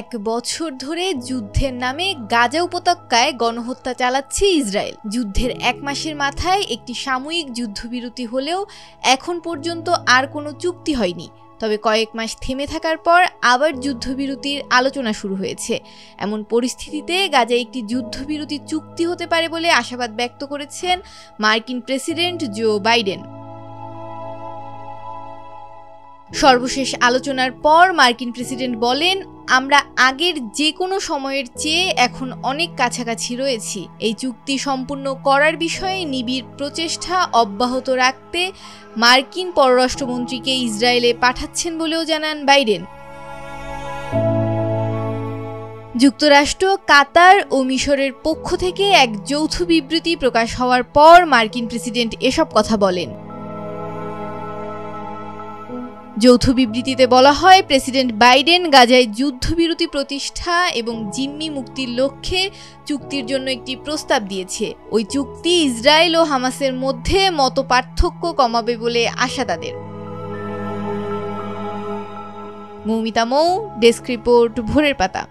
এক বছর ধরে যুদ্ধের নামে গাজা উপত্যকায় গণহত্যা চালাচ্ছে ইসরায়েল। যুদ্ধের এক মাসের মাথায় একটি সাময়িক যুদ্ধবিরতি হলেও এখন পর্যন্ত আর কোনো চুক্তি হয়নি। তবে কয়েক মাস থেমে থাকার পর আবার যুদ্ধবিরতির আলোচনা শুরু হয়েছে। এমন পরিস্থিতিতে গাজায় একটি যুদ্ধবিরতি চুক্তি হতে পারে বলে আশাবাদ ব্যক্ত করেছেন মার্কিন প্রেসিডেন্ট জো বাইডেন। সর্বশেষ আলোচনার পর মার্কিন প্রেসিডেন্ট বলেন, আমরা আগের যে কোনো সময়ের চেয়ে এখন অনেক কাছাকাছি রয়েছি। এই চুক্তি সম্পূর্ণ করার বিষয়ে নিবিড় প্রচেষ্টা অব্যাহত রাখতে মার্কিন পররাষ্ট্রমন্ত্রীকে ইসরায়েলে পাঠাচ্ছেন বলেও জানান বাইডেন। যুক্তরাষ্ট্র, কাতার ও মিশরের পক্ষ থেকে এক যৌথ বিবৃতি প্রকাশ হওয়ার পর মার্কিন প্রেসিডেন্ট এসব কথা বলেন। যৌথ বিবৃতিতে বলা হয়, প্রেসিডেন্ট বাইডেন গাজায় যুদ্ধবিরতি প্রতিষ্ঠা এবং জিম্মি মুক্তির লক্ষ্যে চুক্তির জন্য একটি প্রস্তাব দিয়েছে। ওই চুক্তি ইসরায়েল ও হামাসের মধ্যে মতপার্থক্য কমাবে বলে আশা তাদের। মৌমিতা মৌ, ডেস্ক রিপোর্ট, ভোরের পাতা।